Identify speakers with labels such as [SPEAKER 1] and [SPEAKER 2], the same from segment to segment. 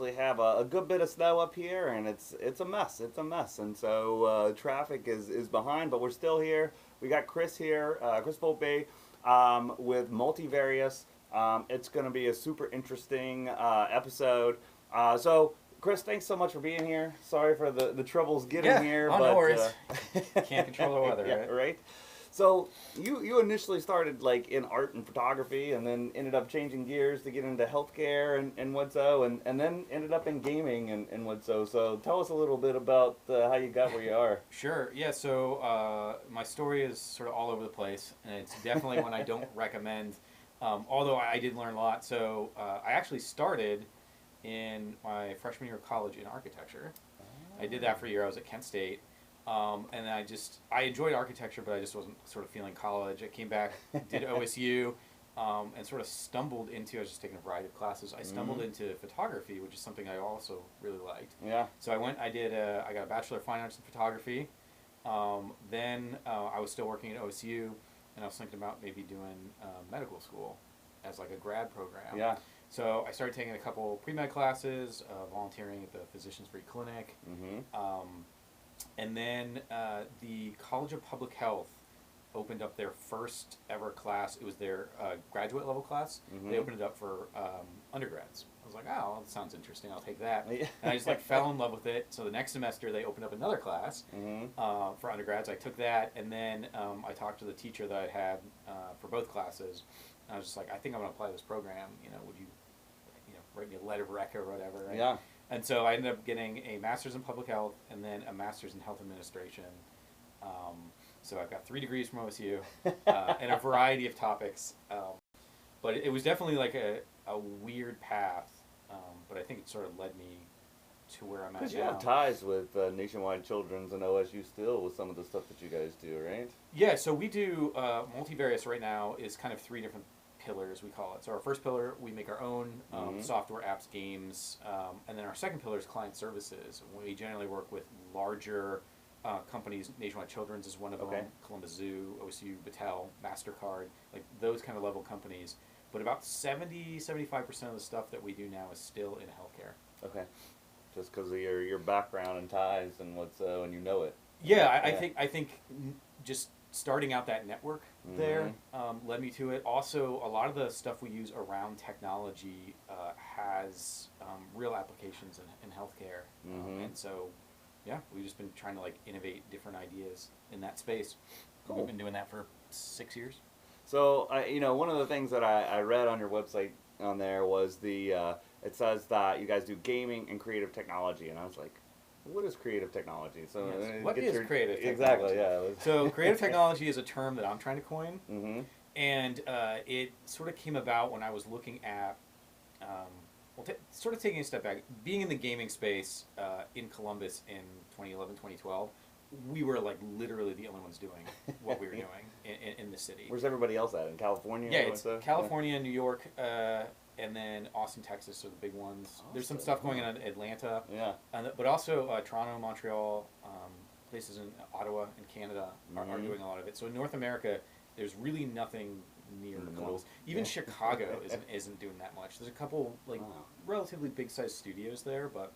[SPEAKER 1] actually have a good bit of snow up here, and it's a mess. It's a mess, and so traffic is behind, but we're still here. We got Chris here, Chris Volpe, with Multivarious. It's going to be a super interesting episode. So, Chris, thanks so much for being here. Sorry for the troubles getting here.
[SPEAKER 2] Oh,
[SPEAKER 1] but,
[SPEAKER 2] no worries. Can't control the weather,
[SPEAKER 1] yeah,
[SPEAKER 2] right?
[SPEAKER 1] right? So you initially started like in art and photography, and then ended up changing gears to get into healthcare and what so, and then ended up in gaming and what so. So tell us a little bit about how you got where you are.
[SPEAKER 2] Sure. Yeah. So my story is sort of all over the place, and it's definitely one I don't recommend. Although I did learn a lot. So I actually started in my freshman year of college in architecture. I did that for a year. I was at Kent State. And I enjoyed architecture, but I just wasn't sort of feeling college. I came back, did OSU, and sort of stumbled into, I was just taking a variety of classes. I stumbled into photography, which is something I also really liked.
[SPEAKER 1] Yeah.
[SPEAKER 2] So I got a Bachelor of Fine Arts in Photography. Then I was still working at OSU, and I was thinking about maybe doing medical school as like a grad program.
[SPEAKER 1] Yeah.
[SPEAKER 2] So I started taking a couple pre-med classes, volunteering at the Physicians Free Clinic. And then the College of Public Health opened up their first ever class. It was their graduate level class. They opened it up for undergrads. I was like, oh, well, that sounds interesting. I'll take that. And I just like fell in love with it. So the next semester they opened up another class for undergrads. I took that, and then I talked to the teacher that I had for both classes. And I was just like, I think I'm going to apply this program. Would you, write me a letter of rec or whatever? Right?
[SPEAKER 1] Yeah.
[SPEAKER 2] And so I ended up getting a master's in public health and then a master's in health administration. So I've got 3 degrees from OSU and a variety of topics. But it was definitely like a weird path, but I think it sort of led me to where I'm at now.
[SPEAKER 1] Because you have ties with Nationwide Children's and OSU still with some of the stuff that you guys do, right?
[SPEAKER 2] Yeah, so we do Multivarious right now is kind of 3 different pillars, we call it. So our first pillar, we make our own software, apps, games, and then our second pillar is client services. We generally work with larger companies. Nationwide Children's is one of them, Columbus Zoo, OSU, Battelle, MasterCard, like those kind of level companies. But about 70-75% of the stuff that we do now is still in healthcare.
[SPEAKER 1] Okay. Just because of your background and ties and what's and you know it.
[SPEAKER 2] Yeah, I think just starting out that network there led me to it. Also, a lot of the stuff we use around technology has real applications in healthcare. And so, yeah, we've just been trying to like innovate different ideas in that space. Cool. We've been doing that for 6 years.
[SPEAKER 1] So, one of the things that I read on your website on there was it says that you guys do gaming and creative technology, and I was like, what is creative technology? So
[SPEAKER 2] yes. What is creative technology?
[SPEAKER 1] Exactly, yeah.
[SPEAKER 2] So creative technology is a term that I'm trying to coin, and it sort of came about when I was looking at, sort of taking a step back, being in the gaming space in Columbus in 2011, 2012, we were like literally the only ones doing what we were doing in the city.
[SPEAKER 1] Where's everybody else at? In California?
[SPEAKER 2] Yeah, it's California, New York, and then Austin, Texas are the big ones. Awesome. There's some stuff going on in Atlanta.
[SPEAKER 1] Yeah.
[SPEAKER 2] But also Toronto, Montreal, places in Ottawa and Canada are doing a lot of it. So in North America, there's really nothing near Columbus. Even Chicago isn't doing that much. There's a couple relatively big sized studios there, but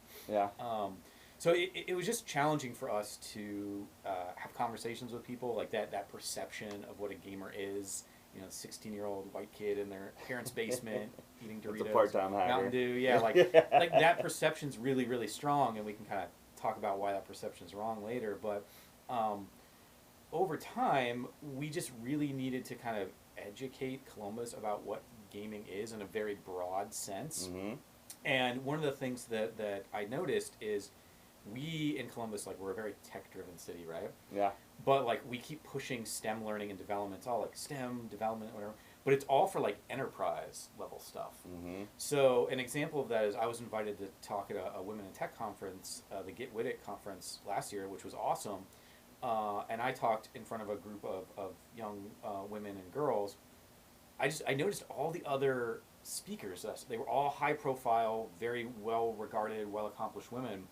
[SPEAKER 2] so it was just challenging for us to have conversations with people, like that perception of what a gamer is. 16-year-old white kid in their parents' basement eating Doritos,
[SPEAKER 1] it's a part-time hacker.
[SPEAKER 2] Mountain Dew, like that perception's really, really strong, and we can kind of talk about why that perception's wrong later. But over time, we just really needed to kind of educate Columbus about what gaming is in a very broad sense. And one of the things that I noticed is we in Columbus, like, we're a very tech-driven city, right?
[SPEAKER 1] Yeah.
[SPEAKER 2] But like we keep pushing STEM learning and development. It's all like STEM development, whatever. But it's all for like enterprise level stuff. So an example of that is I was invited to talk at a Women in Tech conference, the Get With It conference last year, which was awesome. And I talked in front of a group of young women and girls. I noticed all the other speakers. They were all high profile, very well regarded, well accomplished women,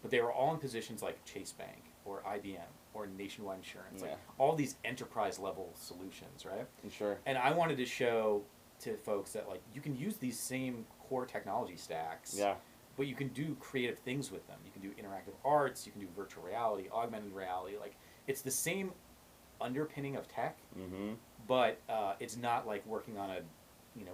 [SPEAKER 2] but they were all in positions like Chase Bank or IBM or Nationwide Insurance, like all these enterprise level solutions, right?
[SPEAKER 1] Sure.
[SPEAKER 2] And I wanted to show to folks that like you can use these same core technology stacks but you can do creative things with them. You can do interactive arts, you can do virtual reality, augmented reality. Like, it's the same underpinning of tech, but it's not like working on a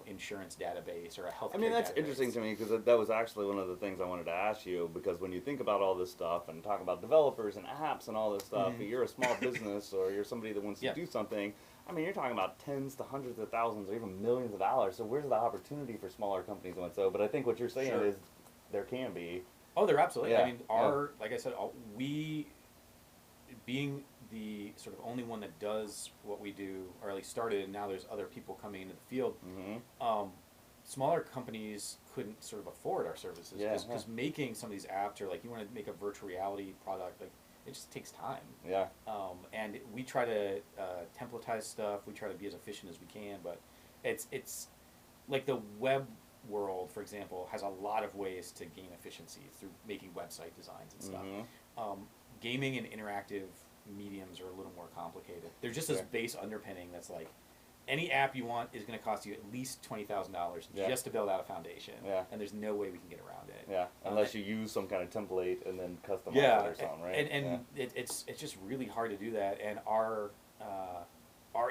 [SPEAKER 2] insurance database or a healthcare.
[SPEAKER 1] I mean, that's
[SPEAKER 2] database.
[SPEAKER 1] interesting to me because that was actually one of the things I wanted to ask you, because when you think about all this stuff and talk about developers and apps and all this stuff, you're a small business or you're somebody that wants to do something. I mean, you're talking about tens to hundreds of thousands or even millions of dollars. So where's the opportunity for smaller companies and so? But I think what you're saying is there can be.
[SPEAKER 2] Oh, there absolutely. I mean, like I said, we being the sort of only one that does what we do, or at least started, and now there's other people coming into the field. Smaller companies couldn't sort of afford our services because making some of these apps, or like you want to make a virtual reality product, like it just takes time. And we try to templatize stuff. We try to be as efficient as we can, but it's like the web world, for example, has a lot of ways to gain efficiency through making website designs and stuff. Gaming and interactive mediums are a little more complicated. There's just this base underpinning that's like, any app you want is going to cost you at least $20,000 just to build out a foundation. And there's no way we can get around it.
[SPEAKER 1] Unless you use some kind of template and then customize it or something, right?
[SPEAKER 2] And it's just really hard to do that. And our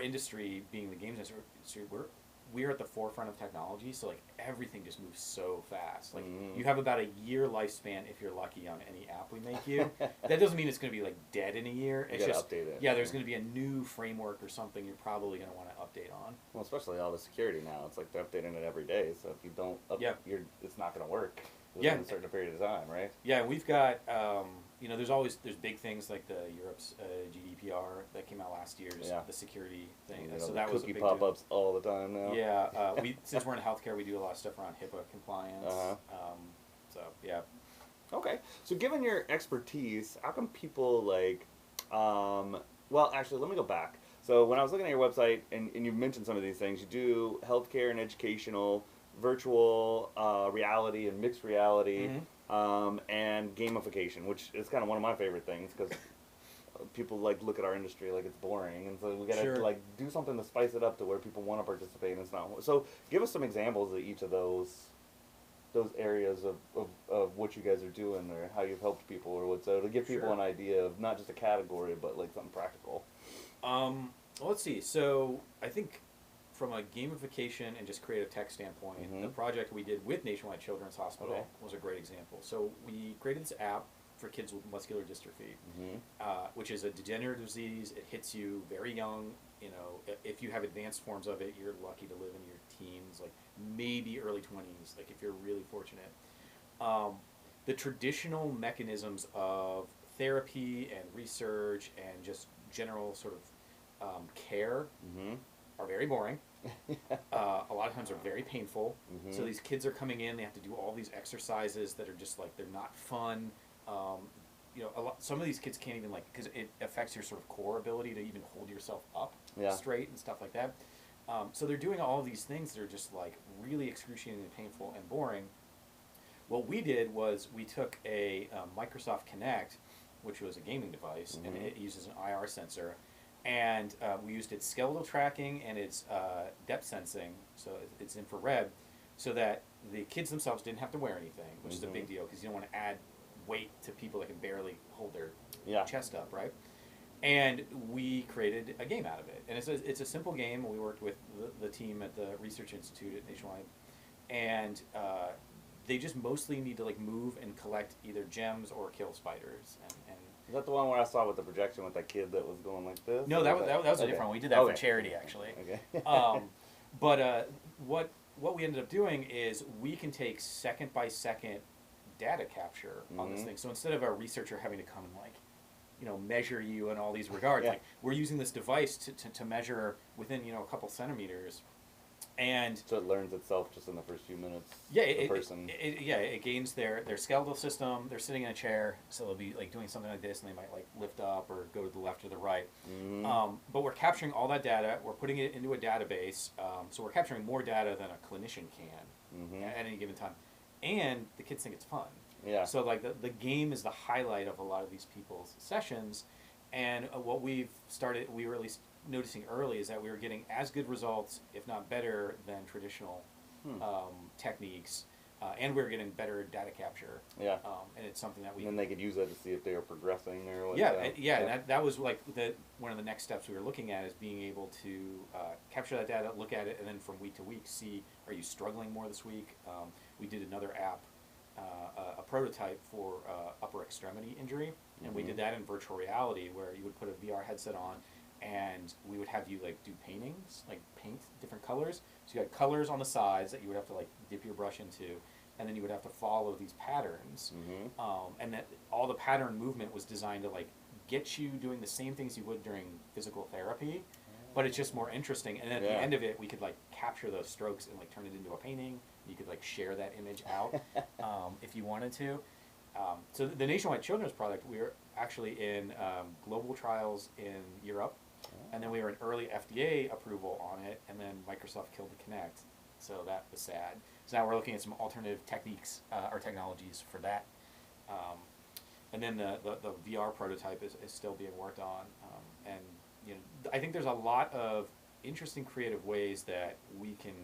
[SPEAKER 2] industry, being the games industry, we're at the forefront of technology, so like everything just moves so fast. Like you have about a year lifespan if you're lucky on any app we make you. That doesn't mean it's going to be like dead in a year. It's just update it. There's going to be a new framework or something you're probably going to want to update on.
[SPEAKER 1] Well, especially all the security now. It's like they're updating it every day. So if you don't update, it's not going to work within a certain period of time, right?
[SPEAKER 2] We've got there's big things like the Europe's GDPR that came out last year, just the security thing. So that was a big
[SPEAKER 1] pop-ups all the time now.
[SPEAKER 2] Since we're in healthcare, we do a lot of stuff around HIPAA compliance.
[SPEAKER 1] Okay, so given your expertise, how come people like? Well, actually, let me go back. So when I was looking at your website, and you mentioned some of these things, you do healthcare and educational, virtual reality and mixed reality. And gamification, which is kind of one of my favorite things because people like look at our industry like it's boring, and so we gotta like do something to spice it up to where people want to participate. And it's not. So give us some examples of each of those areas of what you guys are doing or how you've helped people or what, so to give people an idea of not just a category but like something practical.
[SPEAKER 2] Well, let's see. So I think, from a gamification and just creative tech standpoint, the project we did with Nationwide Children's Hospital was a great example. So we created this app for kids with muscular dystrophy, which is a degenerative disease. It hits you very young. If you have advanced forms of it, you're lucky to live in your teens, like maybe early 20s, like if you're really fortunate. The traditional mechanisms of therapy and research and just general sort of care are very boring. A lot of times are very painful. So these kids are coming in, they have to do all these exercises that are just like, they're not fun. Some of these kids can't even, like, because it affects your sort of core ability to even hold yourself up straight and stuff like that. So they're doing all these things that are just like really excruciatingly painful and boring. What we did was we took a Microsoft Kinect, which was a gaming device, and it uses an IR sensor, and we used its skeletal tracking and its depth sensing, so it's infrared, so that the kids themselves didn't have to wear anything, which is a big deal because you don't want to add weight to people that can barely hold their chest up, right? And we created a game out of it. And it's a simple game. We worked with the team at the Research Institute at Nationwide. And they just mostly need to like move and collect either gems or kill spiders. And
[SPEAKER 1] is that the one where I saw with the projection with that kid that was going like this?
[SPEAKER 2] No, that was a different one. We did that for charity, actually. But what we ended up doing is we can take second by second data capture on this thing. So instead of a researcher having to come and like, measure you in all these regards, like we're using this device to measure within, a couple centimeters. And
[SPEAKER 1] so it learns itself just in the first few minutes.
[SPEAKER 2] It gains their skeletal system. They're sitting in a chair, so they'll be like doing something like this, and they might like lift up or go to the left or the right. But we're capturing all that data. We're putting it into a database. So we're capturing more data than a clinician can at any given time. And the kids think it's fun. So like the game is the highlight of a lot of these people's sessions. And what we were at least noticing early, is that we were getting as good results, if not better, than traditional techniques And we're getting better data capture.
[SPEAKER 1] Yeah.
[SPEAKER 2] And it's something that we.
[SPEAKER 1] And then they could use that to see if they are progressing or what.
[SPEAKER 2] And that was like one of the next steps we were looking at is being able to capture that data, look at it, and then from week to week see, are you struggling more this week? We did another app, a prototype for upper extremity injury, and we did that in virtual reality where you would put a VR headset on and we would have you like do paintings, like paint different colors. So you had colors on the sides that you would have to like dip your brush into, and then you would have to follow these patterns. And that all the pattern movement was designed to like get you doing the same things you would during physical therapy, but it's just more interesting. And at the end of it, we could like capture those strokes and like turn it into a painting. You could like share that image out if you wanted to. So the Nationwide Children's Product, we were actually in global trials in Europe, and then we were in early FDA approval on it, and then Microsoft killed the Kinect, so that was sad. So now we're looking at some alternative techniques or technologies for that. And then the VR prototype is still being worked on, and you know, I think there's a lot of interesting creative ways that we can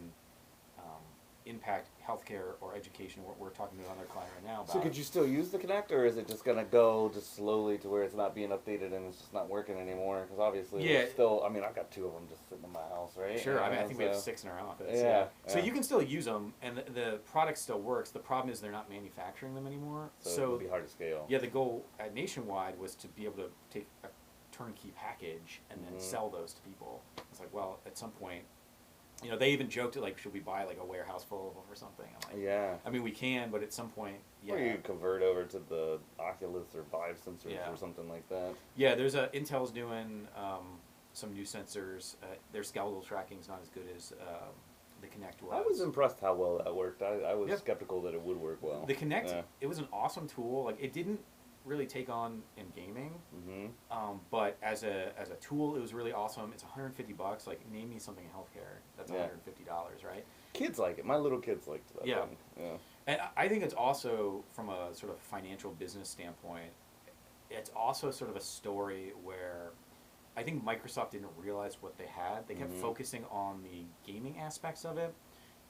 [SPEAKER 2] impact healthcare or education. We're talking to another client right now about.
[SPEAKER 1] So could you still use the Kinect, or is it just going to go just slowly to where it's not being updated and it's just not working anymore? Because obviously there's still, I mean, I've got 2 of them just sitting in my house, right?
[SPEAKER 2] Sure, I mean, I think we have 6 in our office.
[SPEAKER 1] Yeah.
[SPEAKER 2] So you can still use them, and the product still works. The problem is they're not manufacturing them anymore.
[SPEAKER 1] So it would be hard to scale.
[SPEAKER 2] Yeah, the goal at Nationwide was to be able to take a turnkey package and then sell those to people. It's like, well, at some point, you know, they even joked it like, should we buy like a warehouse full of them or something? I'm like, I mean, we can, but at some point,
[SPEAKER 1] Or you convert over to the Oculus or Vive sensors or something like that.
[SPEAKER 2] Yeah, there's Intel's doing some new sensors. Their skeletal tracking is not as good as the Kinect was.
[SPEAKER 1] I was impressed how well that worked. I was skeptical that it would work well.
[SPEAKER 2] The Kinect, it was an awesome tool. Like, it didn't really take on in gaming, but as a tool, it was really awesome. It's $150. Like, name me something in healthcare that's $150, right?
[SPEAKER 1] Kids like it. My little kids liked that thing.
[SPEAKER 2] And I think it's also, from a sort of financial business standpoint, it's also sort of a story where I think Microsoft didn't realize what they had. They kept focusing on the gaming aspects of it,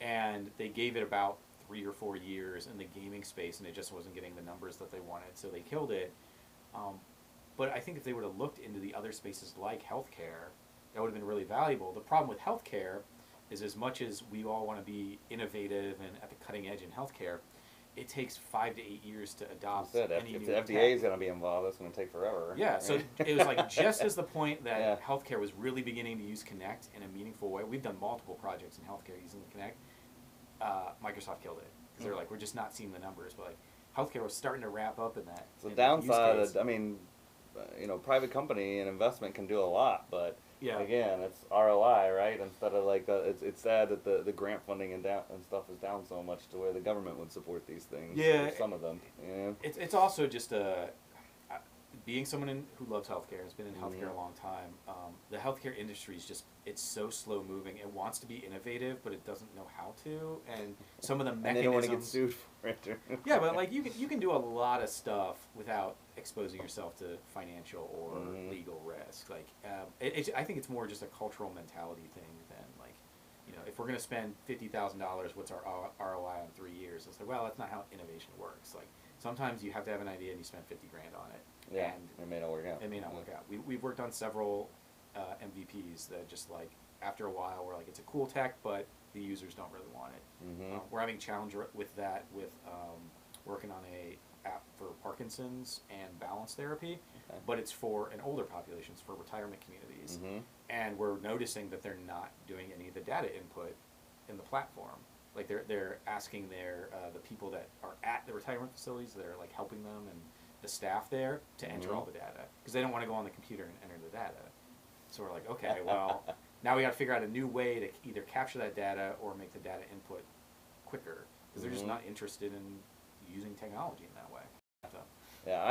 [SPEAKER 2] and they gave it about 3 or 4 years in the gaming space, and it just wasn't getting the numbers that they wanted, so they killed it. But I think if they would have looked into the other spaces like healthcare, that would have been really valuable. The problem with healthcare is, as much as we all want to be innovative and at the cutting edge in healthcare, it takes 5 to 8 years to adopt any
[SPEAKER 1] if
[SPEAKER 2] new
[SPEAKER 1] the FDA is going to be involved, that's going to take forever.
[SPEAKER 2] Yeah, so it was like just as the point that healthcare was really beginning to use Kinect in a meaningful way. We've done multiple projects in healthcare using the Kinect. Microsoft killed it because they're like, we're just not seeing the numbers. But like, healthcare was starting to wrap up in that.
[SPEAKER 1] So the downside, I mean, you know, private company and investment can do a lot, but again, it's ROI, right? Instead of like, it's sad that the grant funding and stuff is down so much to where the government would support these things.
[SPEAKER 2] Yeah,
[SPEAKER 1] some of them. Yeah.
[SPEAKER 2] It's also just being someone who loves healthcare, has been in healthcare a long time. The healthcare industry is just, it's so slow moving. It wants to be innovative, but it doesn't know how to. And some of the mechanisms. And they don't want to get sued for it. Yeah, but like you can do a lot of stuff without exposing yourself to financial or legal risk. Like I think it's more just a cultural mentality thing than like, you know, if we're going to spend $50,000, what's our ROI on 3 years? It's like, well, that's not how innovation works. Like, sometimes you have to have an idea and you spend $50,000 on it.
[SPEAKER 1] Yeah,
[SPEAKER 2] and
[SPEAKER 1] it may not work out.
[SPEAKER 2] It may not work out. We've worked on several MVPs that just like, after a while, we're like, it's a cool tech, but the users don't really want it. We're having a challenge with that, with working on a app for Parkinson's and balance therapy, but it's for an older population, it's for retirement communities. And we're noticing that they're not doing any of the data input in the platform. Like they're asking the people that are at the retirement facilities that are like helping them and the staff there to enter all the data, because they don't want to go on the computer and enter the data. So we're like, okay, well, now we got to figure out a new way to either capture that data or make the data input quicker, because they're just not interested in using technology in that way. So.
[SPEAKER 1] Yeah,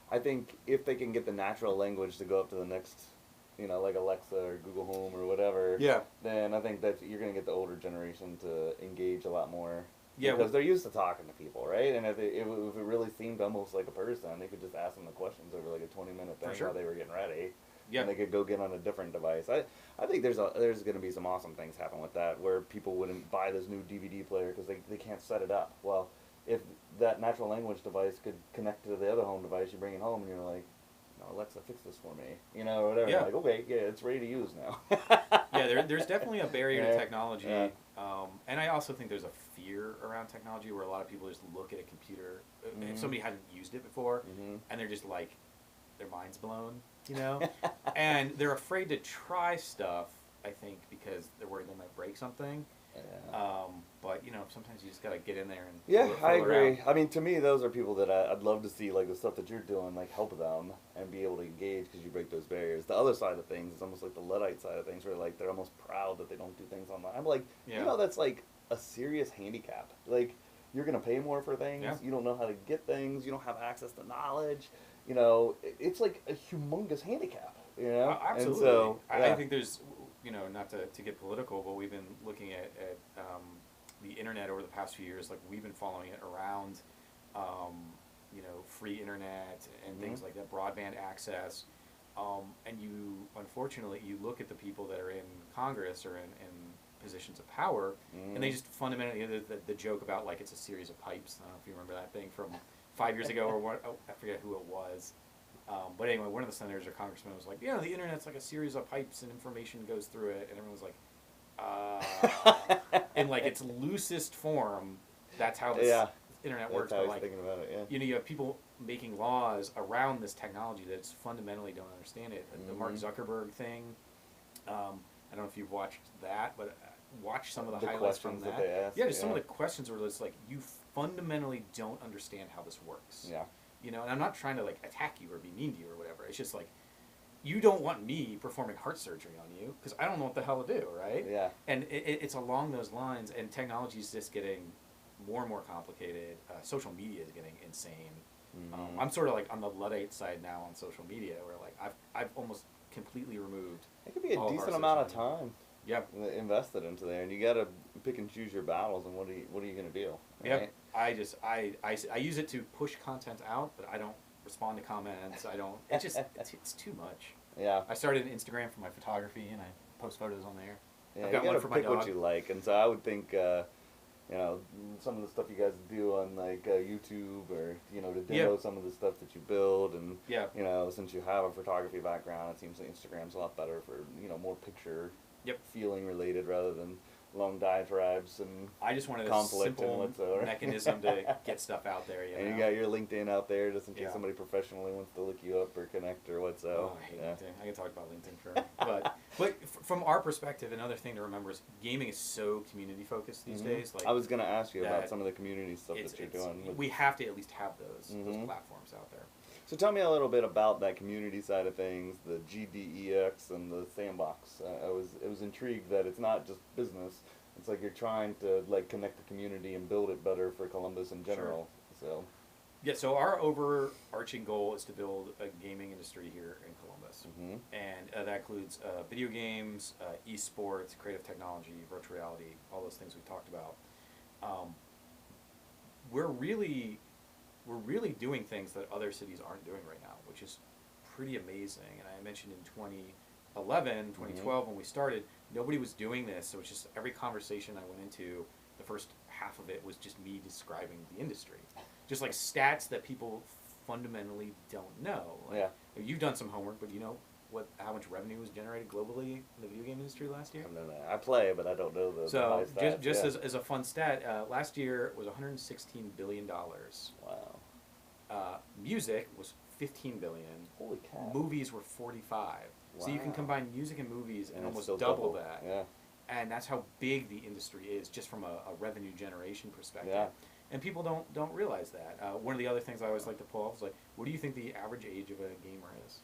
[SPEAKER 1] I think if they can get the natural language to go up to the next, you know, like Alexa or Google Home or whatever, then I think that you're going to get the older generation to engage a lot more. Yeah, because they're used to talking to people, right? And if it really seemed almost like a person, they could just ask them the questions over like a 20-minute thing while they were getting ready.
[SPEAKER 2] Yeah.
[SPEAKER 1] And they could go get on a different device. I think there's going to be some awesome things happen with that, where people wouldn't buy this new DVD player because they can't set it up. Well, if that natural language device could connect to the other home device, you bring it home and you're like, no, Alexa, fix this for me. You know, or whatever.
[SPEAKER 2] Yeah.
[SPEAKER 1] Like, okay, yeah, it's ready to use now.
[SPEAKER 2] Yeah, there's definitely a barrier to technology.
[SPEAKER 1] Yeah.
[SPEAKER 2] And I also think there's a fear around technology where a lot of people just look at a computer, if somebody hasn't used it before, and they're just like, their mind's blown, you know? And they're afraid to try stuff, I think, because they're worried they might break something.
[SPEAKER 1] Yeah.
[SPEAKER 2] But, you know, sometimes you just got to get in there and
[SPEAKER 1] Yeah,
[SPEAKER 2] fool
[SPEAKER 1] I agree.
[SPEAKER 2] around.
[SPEAKER 1] I mean, to me, those are people that I'd love to see, like, the stuff that you're doing, like, help them and be able to engage because you break those barriers. The other side of things is almost like the Luddite side of things, where, like, they're almost proud that they don't do things online. I'm like, you know, that's, like, a serious handicap. Like, you're going to pay more for things.
[SPEAKER 2] Yeah.
[SPEAKER 1] You don't know how to get things. You don't have access to knowledge. You know, it's, like, a humongous handicap, you know?
[SPEAKER 2] Absolutely.
[SPEAKER 1] And so,
[SPEAKER 2] I think there's, you know, not to get political, but we've been looking at the internet over the past few years. Like, we've been following it around, you know, free internet and things like that, broadband access. And you, unfortunately, you look at the people that are in Congress or in positions of power, and they just fundamentally, the joke about, like, it's a series of pipes. I don't know if you remember that thing from 5 years ago or what, I forget who it was. But anyway, one of the senators or congressmen was like, yeah, the internet's like a series of pipes and information goes through it. And everyone was like, in like its loosest form, that's how this internet works.
[SPEAKER 1] That's how
[SPEAKER 2] but like,
[SPEAKER 1] thinking about it, yeah.
[SPEAKER 2] you know, you have people making laws around this technology that fundamentally don't understand it. The Mark Zuckerberg thing, I don't know if you've watched that, but watch some of the highlights from that.
[SPEAKER 1] They ask,
[SPEAKER 2] yeah, just some of the questions were just like, you fundamentally don't understand how this works.
[SPEAKER 1] Yeah.
[SPEAKER 2] You know, and I'm not trying to, like, attack you or be mean to you or whatever. It's just like, you don't want me performing heart surgery on you because I don't know what the hell to do, right?
[SPEAKER 1] Yeah.
[SPEAKER 2] And it's along those lines, and technology is just getting more and more complicated. Social media is getting insane. I'm sort of like on the Luddite side now on social media, where like I've almost completely removed.
[SPEAKER 1] It could be a
[SPEAKER 2] all of our
[SPEAKER 1] decent
[SPEAKER 2] social
[SPEAKER 1] amount of
[SPEAKER 2] media.
[SPEAKER 1] time.
[SPEAKER 2] Yeah.
[SPEAKER 1] Invested into there, and you got to pick and choose your battles. And what are you going to do?
[SPEAKER 2] Yep. I use it to push content out, but I don't respond to comments. I don't. It's just it's too much.
[SPEAKER 1] Yeah.
[SPEAKER 2] I started an Instagram for my photography, and I post photos on there.
[SPEAKER 1] Yeah,
[SPEAKER 2] I've got
[SPEAKER 1] you
[SPEAKER 2] one
[SPEAKER 1] got
[SPEAKER 2] for
[SPEAKER 1] to
[SPEAKER 2] my
[SPEAKER 1] pick
[SPEAKER 2] dog.
[SPEAKER 1] what you like, and so I would think, you know, some of the stuff you guys do on like YouTube, or you know, to demo some of the stuff that you build, and you know, since you have a photography background, it seems like Instagram's a lot better for, you know, more picture feeling related rather than long diatribes and
[SPEAKER 2] I just wanted a
[SPEAKER 1] conflict and
[SPEAKER 2] simple
[SPEAKER 1] whatsoever.
[SPEAKER 2] mechanism to get stuff out there. You
[SPEAKER 1] And
[SPEAKER 2] know?
[SPEAKER 1] you got your LinkedIn out there just in case somebody professionally wants to look you up or connect or whatso.
[SPEAKER 2] Oh, I hate LinkedIn. I can talk about LinkedIn forever. but from our perspective, another thing to remember is gaming is so community focused these days. Like,
[SPEAKER 1] I was going to ask you about some of the community stuff that you're doing.
[SPEAKER 2] We have to at least have those platforms out there.
[SPEAKER 1] So tell me a little bit about that community side of things, the GDEX and the sandbox. I was intrigued that it's not just business. It's like you're trying to like connect the community and build it better for Columbus in general. So
[SPEAKER 2] yeah, so our overarching goal is to build a gaming industry here in Columbus, and that includes video games, esports, creative technology, virtual reality, all those things we talked about. We're really doing things that other cities aren't doing right now, which is pretty amazing. And I mentioned in 2011, 2012, when we started, nobody was doing this. So it's just every conversation I went into, the first half of it was just me describing the industry. Just like stats that people fundamentally don't know. Like, you've done some homework, but you know how much revenue was generated globally in the video game industry last year?
[SPEAKER 1] I play, but I don't know the
[SPEAKER 2] So
[SPEAKER 1] high stats.
[SPEAKER 2] just as a fun stat, last year was $116 billion.
[SPEAKER 1] Wow.
[SPEAKER 2] Music was $15 billion.
[SPEAKER 1] Holy cow.
[SPEAKER 2] Movies were 45. So you can combine music and movies and almost
[SPEAKER 1] still
[SPEAKER 2] double that.
[SPEAKER 1] Yeah.
[SPEAKER 2] And that's how big the industry is, just from a revenue generation perspective.
[SPEAKER 1] Yeah.
[SPEAKER 2] And people don't realize that. One of the other things I always like to pull off is like, what do you think the average age of a gamer is?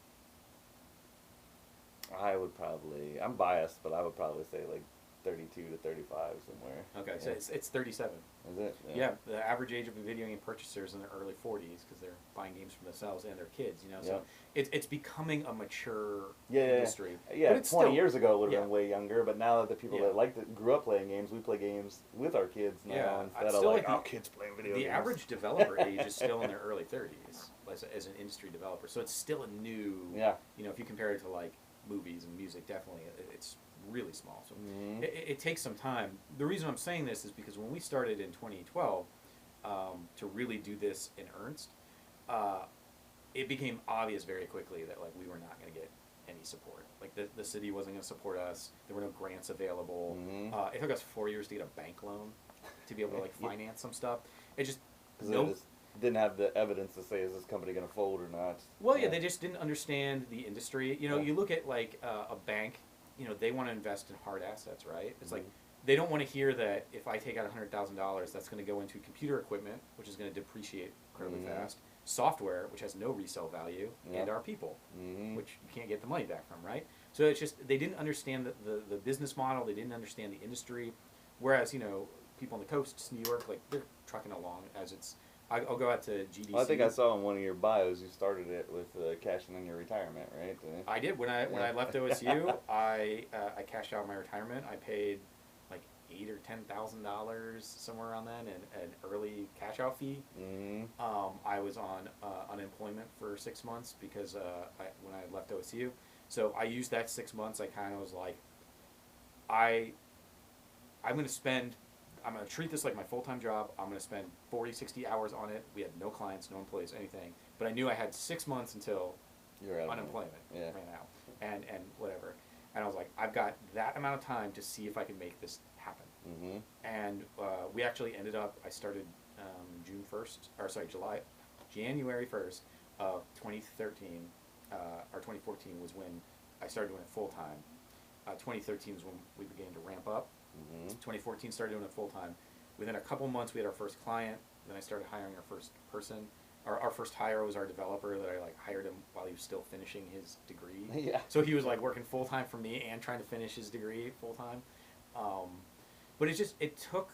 [SPEAKER 1] I would probably, I'm biased, but I would probably say like 32 to 35 somewhere.
[SPEAKER 2] Okay,
[SPEAKER 1] Yeah.
[SPEAKER 2] so it's 37.
[SPEAKER 1] Is it?
[SPEAKER 2] Yeah, the average age of a video game purchaser is in their early 40s because they're buying games for themselves and their kids. You know, so it's becoming a mature industry.
[SPEAKER 1] Yeah,
[SPEAKER 2] but
[SPEAKER 1] 20 years ago it would have
[SPEAKER 2] yeah.
[SPEAKER 1] been way younger, but now that the people that grew up playing games, we play games with our kids now instead of like, kids playing video games.
[SPEAKER 2] The average developer age is still in their early 30s as an industry developer, so it's still a new.
[SPEAKER 1] Yeah.
[SPEAKER 2] You know, if you compare it to like movies and music, definitely it's really small. So it takes some time. The reason I'm saying this is because when we started in 2012 to really do this in earnest, it became obvious very quickly that like we were not going to get any support. Like the city wasn't going to support us. There were no grants available. It took us 4 years to get a bank loan to be able to like finance some stuff. It just
[SPEAKER 1] didn't have the evidence to say is this company going to fold or not.
[SPEAKER 2] Well, yeah, they just didn't understand the industry. You know, you look at like a bank. You know, they want to invest in hard assets, right? It's like they don't want to hear that if I take out $100,000, that's going to go into computer equipment, which is going to depreciate incredibly fast, software, which has no resale value, and our people, which you can't get the money back from, right? So it's just they didn't understand the business model. They didn't understand the industry. Whereas, you know, people on the coasts, New York, like they're trucking along as it's. I'll go out to GDC.
[SPEAKER 1] Well, I think I saw in one of your bios you started it with cashing in your retirement, right?
[SPEAKER 2] I did. When I left OSU, I cashed out my retirement. I paid like $8,000 or $10,000 somewhere around that, and an early cash out fee. I was on unemployment for 6 months because when I left OSU, so I used that 6 months. I kind of was like, I'm going to treat this like my full-time job. I'm going to spend 40, 60 hours on it. We had no clients, no employees, anything. But I knew I had 6 months until unemployment ran out and whatever. And I was like, I've got that amount of time to see if I can make this happen. And we actually ended up, I started January 1st of 2013, or 2014 was when I started doing it full-time. 2013 was when we began to ramp up. 2014 started doing it full time. Within a couple months, we had our first client. Then I started hiring our first person. Our first hire was our developer that I like hired him while he was still finishing his degree. So he was like working full time for me and trying to finish his degree full time. But it took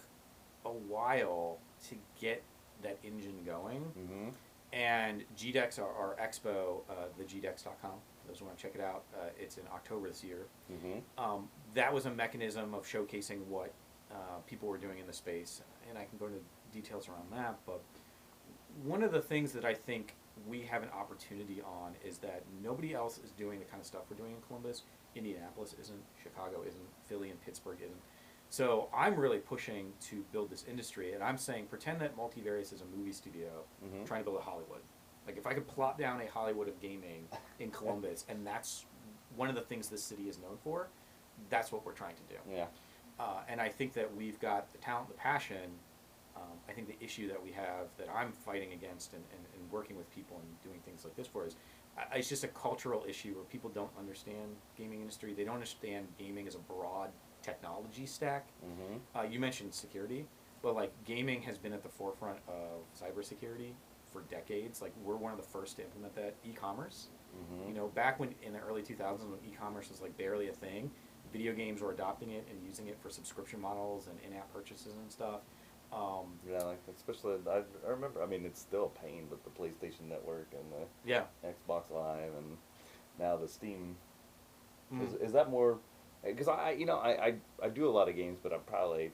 [SPEAKER 2] a while to get that engine going. And GDEX, our expo, thegdex.com. Those who want to check it out, it's in October this year. That was a mechanism of showcasing what people were doing in the space, and I can go into details around that. But one of the things that I think we have an opportunity on is that nobody else is doing the kind of stuff we're doing in Columbus. Indianapolis isn't, Chicago isn't, Philly and Pittsburgh isn't. So I'm really pushing to build this industry, and I'm saying pretend that Multivarious is a movie studio trying to build a Hollywood. Like if I could plot down a Hollywood of gaming in Columbus, and that's one of the things this city is known for, that's what we're trying to do. And I think that we've got the talent, the passion. I think the issue that we have that I'm fighting against and working with people and doing things like this for is it's just a cultural issue where people don't understand gaming industry. They don't understand gaming as a broad technology stack. You mentioned security, but like gaming has been at the forefront of cybersecurity for decades. Like we're one of the first to implement that. E-commerce, you know, back when in the early 2000s when e-commerce was like barely a thing, video games were adopting it and using it for subscription models and in-app purchases and stuff.
[SPEAKER 1] Like especially I remember. I mean, it's still a pain with the PlayStation Network and the Xbox Live and now the Steam. Is that more? Because I do a lot of games, but I've probably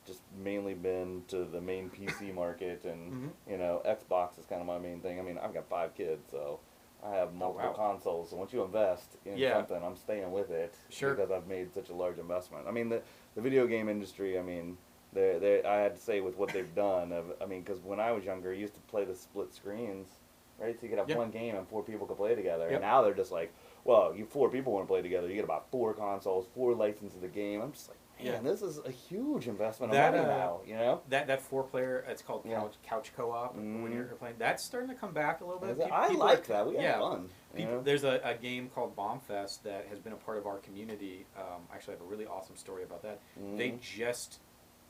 [SPEAKER 1] just mainly been to the main PC market, and you know, Xbox is kind of my main thing. I mean, I've got 5 kids, so I have multiple consoles. So once you invest in something, I'm staying with it because I've made such a large investment. I mean, the video game industry. I mean, I had to say with what they've done. I mean, because when I was younger, you used to play the split screens, right? So you could have one game and 4 people could play together. And now they're just like, well, you 4 people want to play together. You get about 4 consoles, 4 licenses of the game. I'm just like, man, this is a huge investment of money now. You know,
[SPEAKER 2] that 4-player, it's called couch co-op when you're playing. That's starting to come back a little bit.
[SPEAKER 1] I like that. We have fun.
[SPEAKER 2] There's a game called Bombfest that has been a part of our community. Actually, I have a really awesome story about that. They just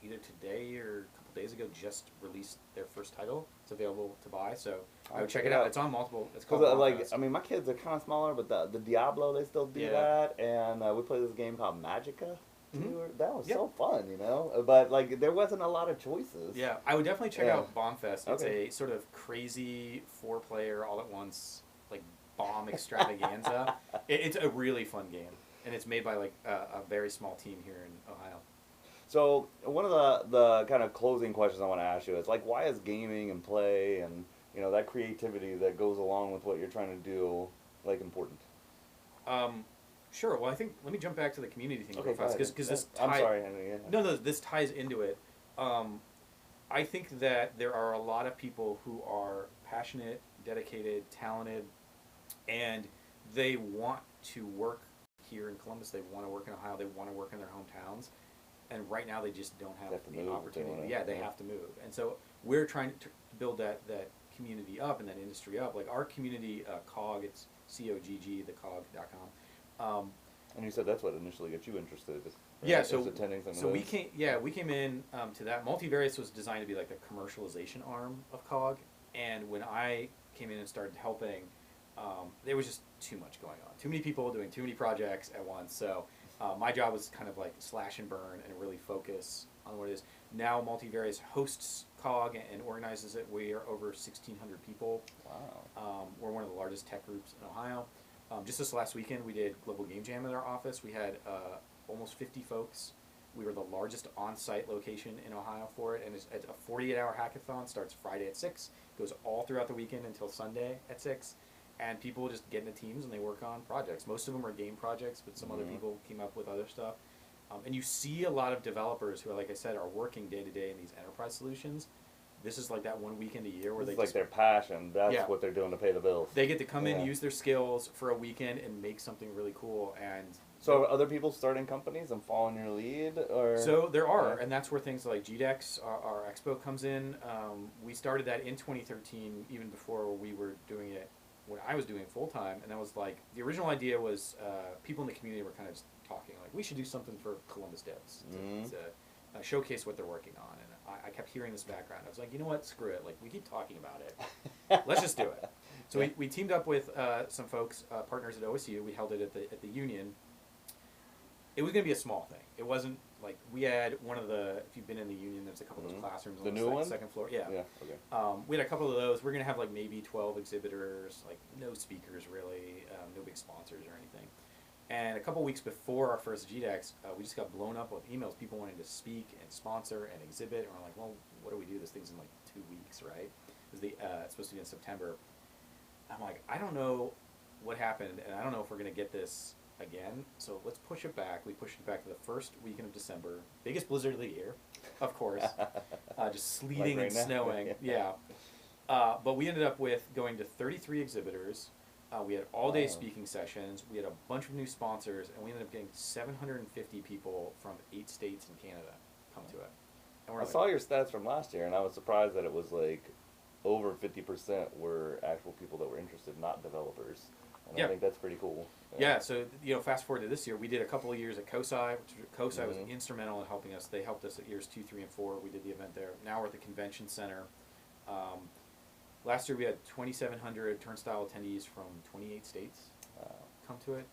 [SPEAKER 2] either today or a couple days ago just released their first title. It's available to buy, so I would check it out. It's on multiple. It's called
[SPEAKER 1] like I mean, my kids are kind of smaller, but the Diablo they still do that, and we play this game called Magica. too. That was so fun, you know. But like, there wasn't a lot of choices.
[SPEAKER 2] Yeah, I would definitely check out Bombfest. It's
[SPEAKER 1] Okay.
[SPEAKER 2] a sort of crazy 4-player all at once like bomb extravaganza. It's a really fun game, and it's made by like a very small team here in Ohio.
[SPEAKER 1] So one of the kind of closing questions I want to ask you is like, why is gaming and play and that creativity that goes along with what you're trying to do like important?
[SPEAKER 2] Sure. Well, I think let me jump back to the community thing
[SPEAKER 1] Okay,
[SPEAKER 2] real fast because this.
[SPEAKER 1] I'm sorry, Henry. Yeah.
[SPEAKER 2] No, this ties into it. I think that there are a lot of people who are passionate, dedicated, talented, and they want to work here in Columbus. They want to work in Ohio. They want to work in their hometowns, and right now they just don't have the opportunity. They have to move, and so we're trying to build that community up and that industry up. Like our community, COG, it's COGG, thecog.com.
[SPEAKER 1] And you said that's what initially got you interested. Right?
[SPEAKER 2] Yeah, so
[SPEAKER 1] attending some
[SPEAKER 2] so
[SPEAKER 1] of
[SPEAKER 2] we
[SPEAKER 1] those?
[SPEAKER 2] came in to that. Multivarious was designed to be like the commercialization arm of COG, and when I came in and started helping, there was just too much going on. Too many people doing too many projects at once. So my job was kind of like slash and burn and really focus on what it is. Now Multivarious hosts COG and organizes it. We are over 1,600 people.
[SPEAKER 1] Wow.
[SPEAKER 2] We're one of the largest tech groups in Ohio. Just this last weekend, we did Global Game Jam in our office. We had almost 50 folks. We were the largest on-site location in Ohio for it, and it's a 48-hour hackathon. Starts Friday at 6, goes all throughout the weekend until Sunday at 6, and people just get into teams and they work on projects. Most of them are game projects, but some other people came up with other stuff. And you see a lot of developers who, like I said, are working day-to-day in these enterprise solutions. This is like that one weekend a year where
[SPEAKER 1] It's
[SPEAKER 2] they
[SPEAKER 1] like their passion. That's what they're doing to pay the bills.
[SPEAKER 2] They get to come in, use their skills for a weekend, and make something really cool. And
[SPEAKER 1] so, are other people starting companies and following your lead, or
[SPEAKER 2] so there are, and that's where things like GDEX, our expo, comes in. We started that in 2013, even before we were doing it when I was doing it full time. And that was like the original idea was people in the community were kind of just talking like we should do something for Columbus devs to showcase what they're working on. And I kept hearing this background. I was like, you know what, screw it. Like we keep talking about it. Let's just do it. So we teamed up with some folks, partners at OSU. We held it at the Union. It was going to be a small thing. It wasn't like we had one of the. If you've been in the Union, there's a couple of those classrooms on the second floor. Yeah.
[SPEAKER 1] Yeah. Okay.
[SPEAKER 2] We had a couple of those. We're going to have like maybe 12 exhibitors, like no speakers really, no big sponsors or anything. And a couple weeks before our first GDEX, we just got blown up with emails, people wanting to speak and sponsor and exhibit. And we're like, well, what do we do? This thing's in like 2 weeks, right? It's supposed to be in September. I'm like, I don't know what happened, and I don't know if we're going to get this again. So let's push it back. We pushed it back to the first weekend of December. Biggest blizzard of the year, of course. Just sleeting and snowing. Yeah. But we ended up with going to 33 exhibitors. We had all-day speaking sessions. We had a bunch of new sponsors, and we ended up getting 750 people from 8 states in Canada come to it. And
[SPEAKER 1] I saw your stats from last year, and I was surprised that it was like over 50% were actual people that were interested, not developers. And I think that's pretty cool.
[SPEAKER 2] Yeah, so fast forward to this year, we did a couple of years at COSI. COSI was instrumental in helping us. They helped us at years 2, 3, and 4. We did the event there. Now we're at the convention center. Last year we had 2,700 turnstile attendees from 28 states come to it.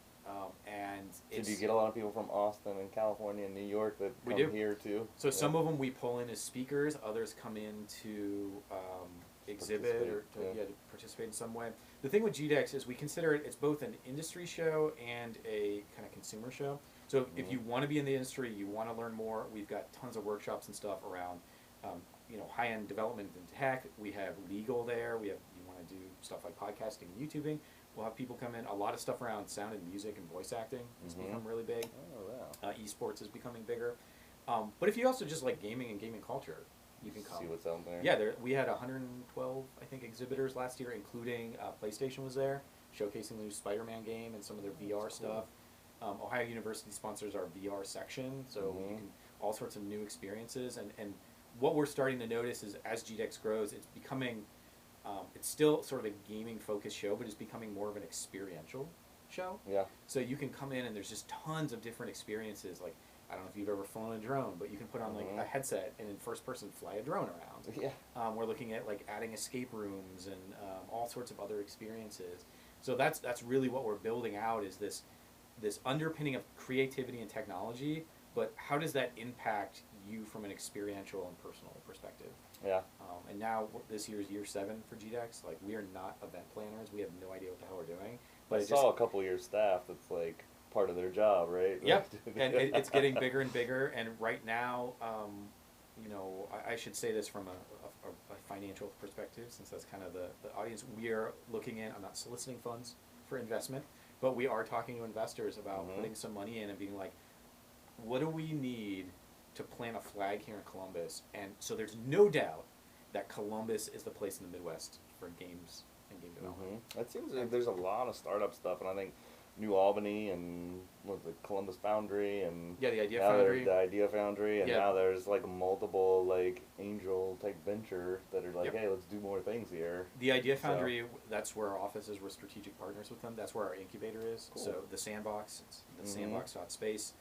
[SPEAKER 2] And
[SPEAKER 1] did you get a lot of people from Austin and California and New York that come here too?
[SPEAKER 2] So some of them we pull in as speakers. Others come in to exhibit or to participate in some way. The thing with GDEX is we consider it's both an industry show and a kind of consumer show. So if you want to be in the industry, you want to learn more, we've got tons of workshops and stuff around high-end development in tech. We have legal there. You want to do stuff like podcasting and YouTubing. We'll have people come in. A lot of stuff around sound and music and voice acting has become really big.
[SPEAKER 1] Oh, wow.
[SPEAKER 2] Esports is becoming bigger. But if you also just like gaming and gaming culture, you can come.
[SPEAKER 1] See what's out there.
[SPEAKER 2] Yeah, we had 112, I think, exhibitors last year, including PlayStation was there, showcasing the new Spider-Man game and some of their VR stuff. Ohio University sponsors our VR section, so you can all sorts of new experiences. And what we're starting to notice is as GDEX grows, it's becoming, it's still sort of a gaming-focused show, but it's becoming more of an experiential show.
[SPEAKER 1] Yeah.
[SPEAKER 2] So you can come in and there's just tons of different experiences. Like, I don't know if you've ever flown a drone, but you can put on like a headset and in first person fly a drone around.
[SPEAKER 1] Yeah.
[SPEAKER 2] We're looking at like adding escape rooms and all sorts of other experiences. So that's really what we're building out is this underpinning of creativity and technology but how does that impact you from an experiential and personal perspective?
[SPEAKER 1] Yeah.
[SPEAKER 2] And now this year is year 7 for GDEX. Like, we are not event planners. We have no idea what the hell we're doing. But
[SPEAKER 1] I saw a couple of your staff that's like part of their job, right?
[SPEAKER 2] Yep. And it's getting bigger and bigger. And right now, you know, I should say this from a financial perspective, since that's kind of the audience. We are looking in, I'm not soliciting funds for investment, but we are talking to investors about putting some money in and being like, what do we need to plant a flag here in Columbus? And so there's no doubt that Columbus is the place in the Midwest for games and game development.
[SPEAKER 1] It seems like there's a lot of startup stuff, and I think New Albany and what the Columbus Foundry and
[SPEAKER 2] Yeah, the Idea
[SPEAKER 1] now
[SPEAKER 2] Foundry.
[SPEAKER 1] the Idea Foundry, and
[SPEAKER 2] Yeah.
[SPEAKER 1] now there's like multiple like angel type venture that are like,
[SPEAKER 2] Yep.
[SPEAKER 1] hey, let's do more things here.
[SPEAKER 2] The Idea Foundry, that's where our office is. We're strategic partners with them. That's where our incubator is.
[SPEAKER 1] Cool.
[SPEAKER 2] So the Sandbox, it's the sandbox.space.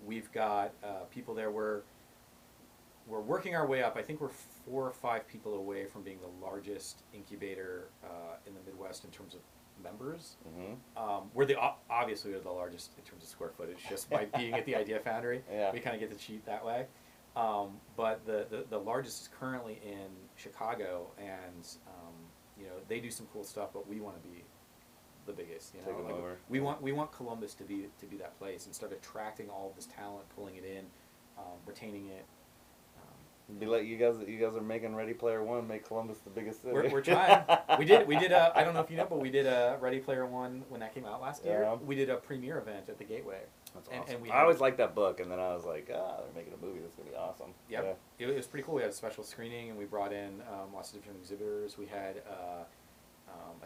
[SPEAKER 2] We've got people there. We're working our way up. I think we're 4 or 5 people away from being the largest incubator in the Midwest in terms of members. We're obviously we're the largest in terms of square footage, just by being at the Idea Foundry.
[SPEAKER 1] Yeah.
[SPEAKER 2] We kind of get to cheat that way. But the largest is currently in Chicago, and you know, they do some cool stuff, but we want to be the biggest. You know,
[SPEAKER 1] Take 'em over.
[SPEAKER 2] we want Columbus to be that place and start attracting all of this talent, pulling it in, retaining it.
[SPEAKER 1] Be like you guys are making Ready Player One make Columbus the biggest city.
[SPEAKER 2] We're trying. we did I don't know if you know, but we did a Ready Player One when that came out last year.
[SPEAKER 1] Yeah.
[SPEAKER 2] We did a premiere event at the Gateway.
[SPEAKER 1] That's
[SPEAKER 2] And-
[SPEAKER 1] awesome.
[SPEAKER 2] and we
[SPEAKER 1] I always liked that book, and then I was like, they're making a movie. That's gonna be awesome.
[SPEAKER 2] Yep. It was pretty cool. We had a special screening, and we brought in lots of different exhibitors. We had a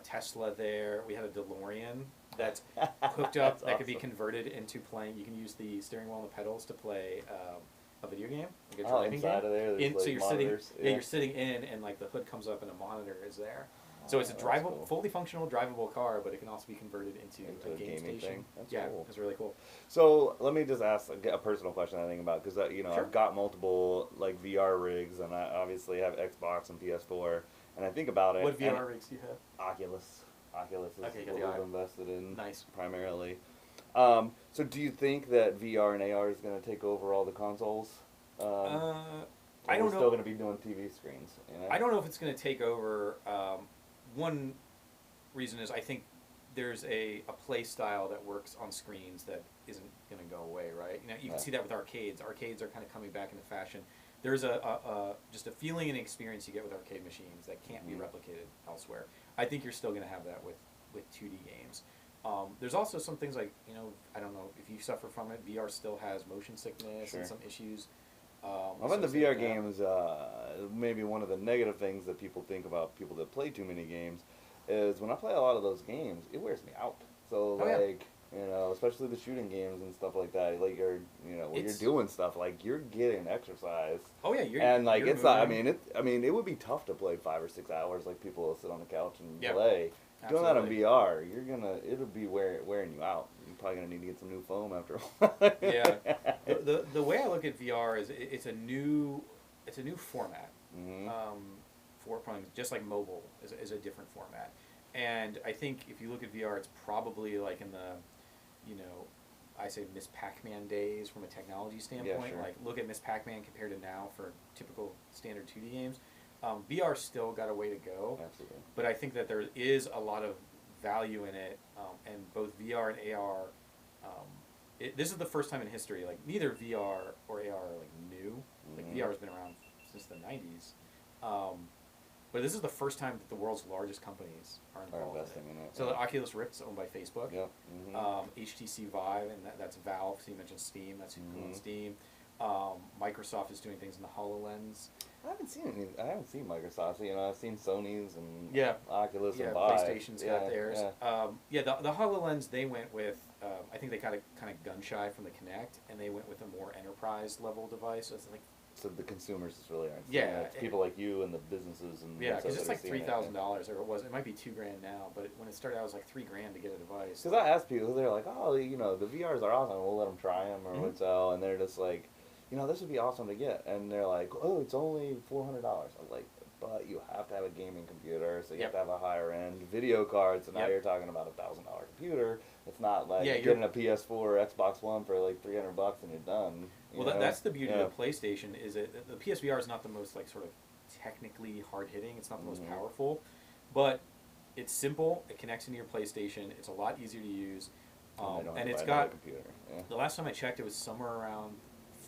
[SPEAKER 2] Tesla there. We had a DeLorean that's hooked up that could be
[SPEAKER 1] awesome.
[SPEAKER 2] converted into playing. You can use the steering wheel and the pedals to play a video game, like a
[SPEAKER 1] Oh,
[SPEAKER 2] driving
[SPEAKER 1] inside
[SPEAKER 2] game.
[SPEAKER 1] of there, there's,
[SPEAKER 2] So
[SPEAKER 1] like,
[SPEAKER 2] you're
[SPEAKER 1] monitors.
[SPEAKER 2] sitting, you're sitting in, and like the hood comes up, and a monitor is there. So it's a
[SPEAKER 1] that's
[SPEAKER 2] drivable,
[SPEAKER 1] cool.
[SPEAKER 2] fully functional, drivable car, but it can also be converted into
[SPEAKER 1] Into
[SPEAKER 2] a
[SPEAKER 1] a
[SPEAKER 2] game
[SPEAKER 1] gaming
[SPEAKER 2] station.
[SPEAKER 1] thing. That's
[SPEAKER 2] yeah,
[SPEAKER 1] cool.
[SPEAKER 2] it's really cool.
[SPEAKER 1] So let me just ask a personal question I think about, because you know,
[SPEAKER 2] Sure.
[SPEAKER 1] I've got multiple like VR rigs, and I obviously have Xbox and PS4, and I think about it.
[SPEAKER 2] What
[SPEAKER 1] and
[SPEAKER 2] VR rigs do you have?
[SPEAKER 1] Oculus is
[SPEAKER 2] Okay, you got
[SPEAKER 1] what
[SPEAKER 2] the
[SPEAKER 1] we've
[SPEAKER 2] eye.
[SPEAKER 1] invested in
[SPEAKER 2] Nice.
[SPEAKER 1] primarily. So do you think that VR and AR is going to take over all the consoles?
[SPEAKER 2] I
[SPEAKER 1] Or
[SPEAKER 2] don't
[SPEAKER 1] we're
[SPEAKER 2] know.
[SPEAKER 1] still going to be doing TV screens. You know?
[SPEAKER 2] I don't know if it's going to take over. One reason is I think there's a play style that works on screens that isn't going to go away, right? You know, you can see that with arcades. Arcades are kind of coming back into fashion. There's just a feeling and experience you get with arcade machines that can't be replicated elsewhere. I think you're still going to have that with 2D games. There's also some things like, you know, I don't know if you suffer from it, VR still has motion sickness and some issues.
[SPEAKER 1] I find the VR games, maybe one of the negative things that people think about people that play too many games is when I play a lot of those games, it wears me out. So you know, especially the shooting games and stuff like that, like when you're doing stuff, like you're getting exercise.
[SPEAKER 2] Oh yeah, you're
[SPEAKER 1] it's not,
[SPEAKER 2] moving.
[SPEAKER 1] I mean, it would be tough to play 5 or 6 hours, like people will sit on the couch and play.
[SPEAKER 2] Absolutely.
[SPEAKER 1] Doing that in VR, it'll be wearing you out. You're probably gonna need to get some new foam after a while.
[SPEAKER 2] Yeah. The way I look at VR is it's a new format. For playing, just like mobile is a different format. And I think if you look at VR, it's probably like in the, I say Miss Pac-Man days from a technology standpoint.
[SPEAKER 1] Yeah, sure.
[SPEAKER 2] Like look at Miss Pac-Man compared to now for typical standard 2D games. VR still got a way to go.
[SPEAKER 1] Absolutely.
[SPEAKER 2] But I think that there is a lot of value in it, and both VR and AR. This is the first time in history, like neither VR or AR are like new. Like VR has been around since the 90s. But this is the first time that the world's largest companies are involved
[SPEAKER 1] investing
[SPEAKER 2] in it.
[SPEAKER 1] in it.
[SPEAKER 2] So the Oculus Rift's owned by Facebook.
[SPEAKER 1] Yep.
[SPEAKER 2] HTC Vive, and that's Valve. So you mentioned Steam. That's who owns Steam. Microsoft is doing things in the HoloLens.
[SPEAKER 1] I haven't seen Microsoft. I've seen Sony's and Oculus
[SPEAKER 2] Yeah,
[SPEAKER 1] and Vive.
[SPEAKER 2] PlayStation's got theirs. The HoloLens, they went with, I think they got kind of gun shy from the Kinect, and they went with a more enterprise level device. So it's like,
[SPEAKER 1] so the consumers just really aren't.
[SPEAKER 2] Yeah,
[SPEAKER 1] it's people like you and the businesses and
[SPEAKER 2] because it's like
[SPEAKER 1] $3,000,
[SPEAKER 2] $3,000, or it might be $2,000 now, but when it started out, it was like $3,000 to get a device.
[SPEAKER 1] Because I ask people, they're like, oh, the VRs are awesome. We'll let them try them or so, and they're just like, this would be awesome to get, and they're like, oh, it's only $400. I'm like, but you have to have a gaming computer, so you
[SPEAKER 2] Yep.
[SPEAKER 1] have to have a higher end video card. So now
[SPEAKER 2] Yep.
[SPEAKER 1] you're talking about $1,000 computer. It's not like
[SPEAKER 2] Yeah,
[SPEAKER 1] getting a PS4 or Xbox One for like $300 and you're done.
[SPEAKER 2] Well, that's the beauty of the PlayStation, is that the PSVR is not the most like sort of technically hard hitting. It's not the most powerful, but it's simple. It connects into your PlayStation. It's a lot easier to use, and it's got.
[SPEAKER 1] Computer. Yeah.
[SPEAKER 2] The last time I checked, it was somewhere around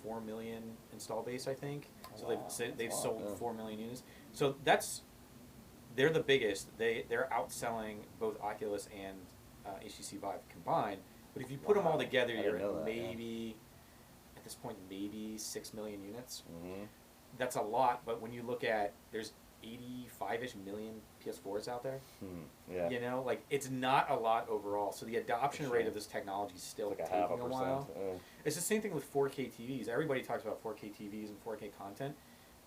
[SPEAKER 2] 4 million install base, I think. So they've sold 4 million units. So they're the biggest. They're outselling both Oculus and HTC Vive combined. But if you put them all together, you're at maybe at this point maybe 6 million units. That's a lot. But when you look at there's 85-ish million PS4s out there.
[SPEAKER 1] Yeah.
[SPEAKER 2] You know, like it's not a lot overall. So the adoption rate of this technology is still
[SPEAKER 1] like
[SPEAKER 2] taking a while.
[SPEAKER 1] Yeah.
[SPEAKER 2] It's the same thing with 4K TVs. Everybody talks about 4K TVs and 4K content.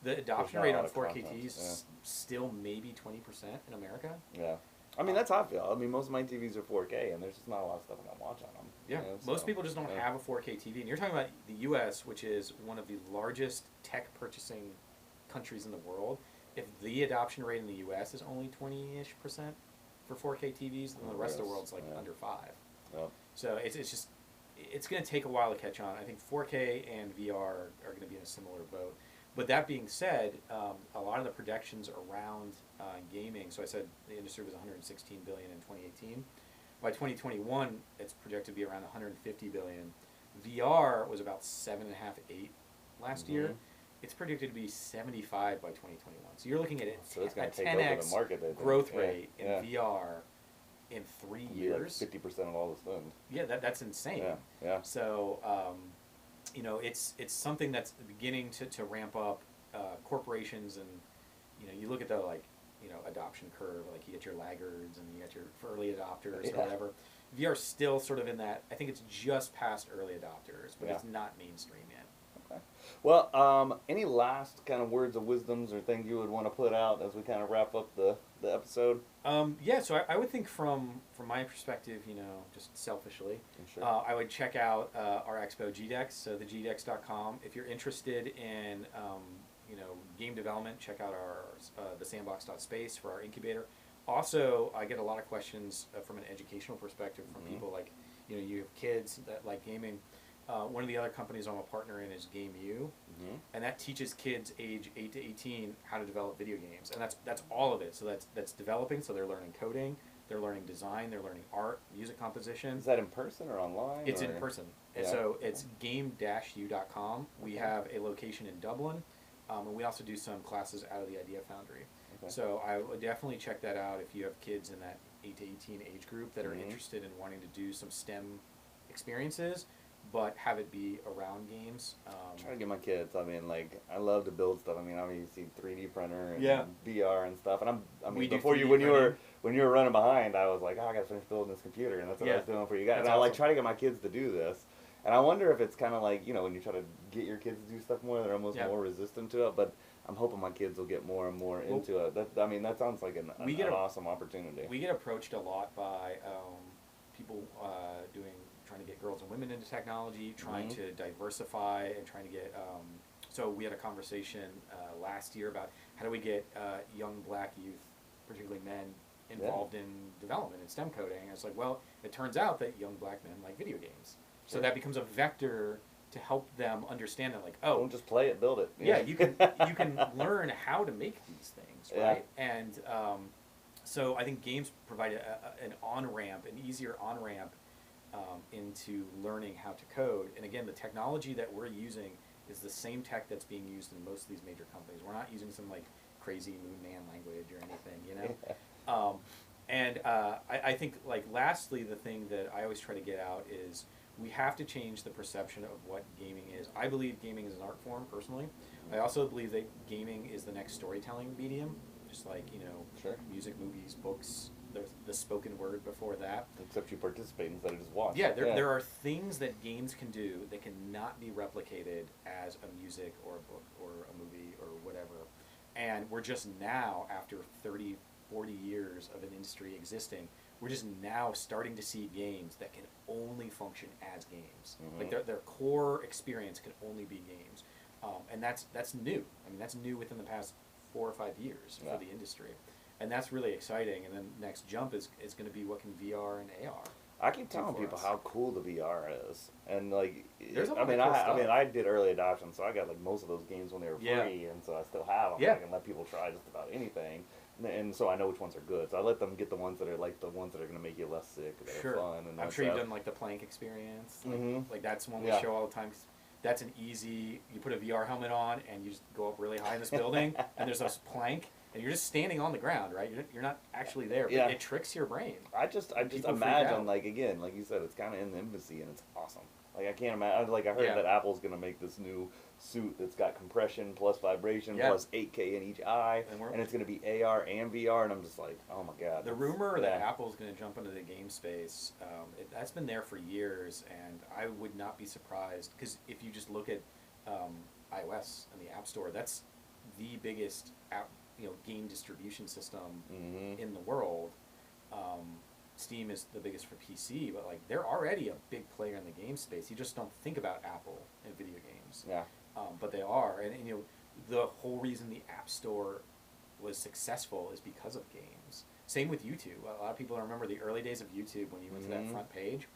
[SPEAKER 2] The adoption rate on 4K TVs is still maybe 20% in America.
[SPEAKER 1] Yeah. I mean, that's how I feel. I mean, most of my TVs are 4K, and there's just not a lot of stuff I can watch on them.
[SPEAKER 2] Yeah.
[SPEAKER 1] You know,
[SPEAKER 2] Most people just don't have a 4K TV. And you're talking about the U.S., which is one of the largest tech purchasing countries in the world. If the adoption rate in the U.S. is only 20-ish% for 4K TVs, then the rest of the world's like under 5.
[SPEAKER 1] Yep.
[SPEAKER 2] So it's going to take a while to catch on. I think 4K and VR are going to be in a similar boat. But that being said, a lot of the projections around gaming, so I said the industry was $116 billion in 2018. By 2021, it's projected to be around $150 billion. VR was about 7.5, 8 last year. It's predicted to be 75 by 2021. So you're looking at a 10x growth rate in VR in 3 years.
[SPEAKER 1] Like 50% of all the spend.
[SPEAKER 2] Yeah, that's insane.
[SPEAKER 1] Yeah.
[SPEAKER 2] So, you know, it's something that's beginning to ramp up. Corporations and, you know, you look at the adoption curve. Like you get your laggards and you get your early adopters or whatever. VR's still sort of in that. I think it's just past early adopters, but it's not mainstream yet.
[SPEAKER 1] Okay. Well, any last kind of words of wisdoms or things you would want to put out as we kind of wrap up the episode?
[SPEAKER 2] Yeah, so I would think from my perspective, you know, just selfishly, I would check out our expo GDEX, so the gdex.com. If you're interested in, you know, game development, check out our the sandbox.space for our incubator. Also, I get a lot of questions from an educational perspective from people like, you know, you have kids that like gaming. One of the other companies I'm a partner in is GameU, and that teaches kids age 8 to 18 how to develop video games, and that's all of it. So that's developing. So they're learning coding, they're learning design, they're learning art, music composition.
[SPEAKER 1] Is that in person or online?
[SPEAKER 2] It's in person. And so it's game-u.com. We have a location in Dublin, and we also do some classes out of the Idea Foundry. Okay. So I would definitely check that out if you have kids in that 8 to 18 age group that are interested in wanting to do some STEM experiences, but have it be around games.
[SPEAKER 1] Try to get my kids. I mean, like, I love to build stuff. I mean, obviously 3D printer and VR and stuff. And when you were running behind, I was like, oh, I got to finish building this computer, and that's what I was doing for you guys. And I like try to get my kids to do this. And I wonder if it's kind of like, you know, when you try to get your kids to do stuff more, they're almost more resistant to it. But I'm hoping my kids will get more and more into it. That sounds like an awesome opportunity.
[SPEAKER 2] We get approached a lot by people trying to get girls and women into technology, trying to diversify, and trying to get. So we had a conversation last year about how do we get young black youth, particularly men, involved in development and STEM coding. And it's like, well, it turns out that young black men like video games. So that becomes a vector to help them understand that, like, oh,
[SPEAKER 1] don't just play it, build it.
[SPEAKER 2] Yeah, you can learn how to make these things, right? And so I think games provide an on-ramp, an easier on-ramp into learning how to code. And again, the technology that we're using is the same tech that's being used in most of these major companies. We're not using some like crazy moon man language or anything, you know. I think, like, lastly, the thing that I always try to get out is we have to change the perception of what gaming is. I believe gaming is an art form, personally. I also believe that gaming is the next storytelling medium, just like, you know, music, movies, books, the spoken word before that.
[SPEAKER 1] Except you participate instead of just watch.
[SPEAKER 2] Yeah, there are things that games can do that cannot be replicated as a music or a book or a movie or whatever. And we're just now, after 30, 40 years of an industry existing, we're just now starting to see games that can only function as games. Like their core experience can only be games. And that's new. I mean, that's new within the past 4 or 5 years
[SPEAKER 1] Yeah.
[SPEAKER 2] for the industry, and that's really exciting. And then next jump is going to be what can VR and AR.
[SPEAKER 1] I keep telling
[SPEAKER 2] for
[SPEAKER 1] people
[SPEAKER 2] us.
[SPEAKER 1] how cool the VR is, and like,
[SPEAKER 2] There's a lot
[SPEAKER 1] I mean,
[SPEAKER 2] of cool
[SPEAKER 1] I mean,
[SPEAKER 2] stuff.
[SPEAKER 1] I did early adoption, so I got like most of those games when they were
[SPEAKER 2] Yeah.
[SPEAKER 1] free, and so I still have them.
[SPEAKER 2] Yeah.
[SPEAKER 1] I can let people try just about anything, and so I know which ones are good. So I let them get the ones that are like the ones that are going to make you less sick, that
[SPEAKER 2] Sure.
[SPEAKER 1] are fun. And
[SPEAKER 2] I'm sure you've done like the plank experience. Like that's one we
[SPEAKER 1] Yeah.
[SPEAKER 2] show all the time. 'Cause that's an easy. You put a VR helmet on and you just go up really high in this building, and there's this plank, and you're just standing on the ground, right? You're not actually there, but
[SPEAKER 1] Yeah.
[SPEAKER 2] it tricks your brain.
[SPEAKER 1] I just
[SPEAKER 2] People freak
[SPEAKER 1] imagine,
[SPEAKER 2] out.
[SPEAKER 1] like, again, like you said, it's kind of in the infancy, and it's awesome. Like, I can't imagine. Like, I heard
[SPEAKER 2] Yeah.
[SPEAKER 1] that Apple's gonna make this new suit that's got compression plus vibration
[SPEAKER 2] Yeah.
[SPEAKER 1] plus 8K in each eye,
[SPEAKER 2] And
[SPEAKER 1] and it's gonna be AR and VR, and I'm just like, oh my god.
[SPEAKER 2] The
[SPEAKER 1] that's-
[SPEAKER 2] rumor that
[SPEAKER 1] yeah.
[SPEAKER 2] Apple's going to jump into the game space, that's been there for years, and I would not be surprised, because if you just look at iOS and the App Store, that's the biggest game distribution system in the world. Steam is the biggest for PC, but like they're already a big player in the game space. You just don't think about Apple in video games.
[SPEAKER 1] Yeah.
[SPEAKER 2] But they are, and the whole reason the App Store was successful is because of games. Same with YouTube. A lot of people remember the early days of YouTube when you went to that front page.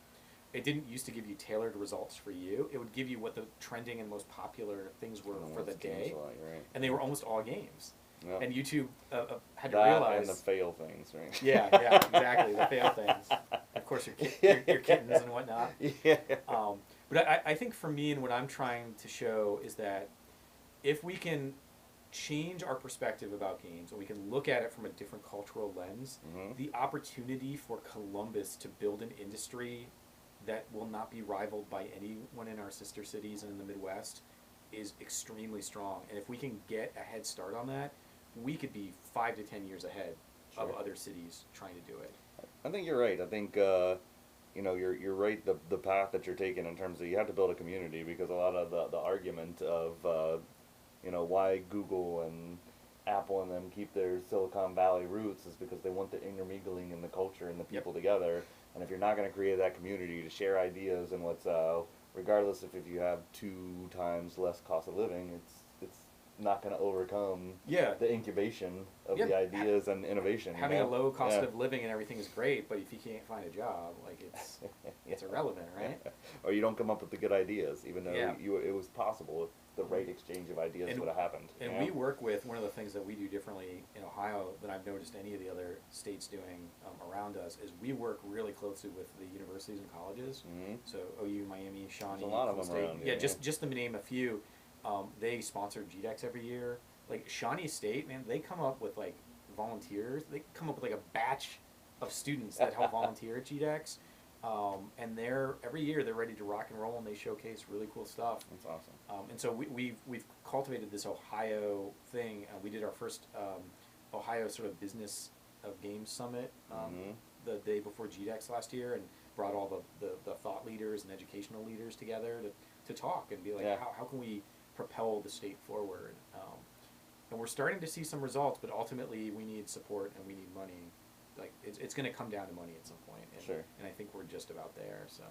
[SPEAKER 2] It didn't used to give you tailored results for you. It would give you what the trending and most popular things were for the day,
[SPEAKER 1] right.
[SPEAKER 2] and they were almost all games.
[SPEAKER 1] Yeah.
[SPEAKER 2] And YouTube had to
[SPEAKER 1] That
[SPEAKER 2] realize
[SPEAKER 1] and the fail things, right?
[SPEAKER 2] yeah, exactly, the fail things. Of course, your kittens and whatnot.
[SPEAKER 1] Yeah.
[SPEAKER 2] But I think for me, and what I'm trying to show is that if we can change our perspective about games and we can look at it from a different cultural lens, the opportunity for Columbus to build an industry that will not be rivaled by anyone in our sister cities and in the Midwest is extremely strong. And if we can get a head start on that, we could be 5 to 10 years ahead of other cities trying to do it.
[SPEAKER 1] I think you're right. I think you're right. The path that you're taking in terms of you have to build a community, because a lot of the argument of why Google and Apple and them keep their Silicon Valley roots is because they want the intermingling and the culture and the people together. And if you're not going to create that community to share ideas and what's regardless if you have 2 times less cost of living, it's not going to overcome the incubation of the ideas and innovation.
[SPEAKER 2] Having a low cost of living and everything is great, but if you can't find a job, like it's irrelevant, right?
[SPEAKER 1] Or you don't come up with the good ideas, even though it was possible if the right exchange of ideas would have happened.
[SPEAKER 2] And we work with, one of the things that we do differently in Ohio than I've noticed any of the other states doing around us is we work really closely with the universities and colleges. So OU, Miami, Shawnee,
[SPEAKER 1] There's a lot of them
[SPEAKER 2] State.
[SPEAKER 1] around
[SPEAKER 2] Yeah,
[SPEAKER 1] here,
[SPEAKER 2] just to name a few. They sponsor GDEX every year. Like Shawnee State, man, they come up with like volunteers. They come up with like a batch of students that help volunteer at GDEX. And every year they're ready to rock and roll, and they showcase really cool stuff.
[SPEAKER 1] That's awesome.
[SPEAKER 2] And so we've cultivated this Ohio thing. We did our first Ohio sort of business of games summit the day before GDEX last year, and brought all the thought leaders and educational leaders together to talk and be like, how can we propel the state forward? And we're starting to see some results, but ultimately we need support and we need money. Like it's going to come down to money at some point. And I think we're just about there. So.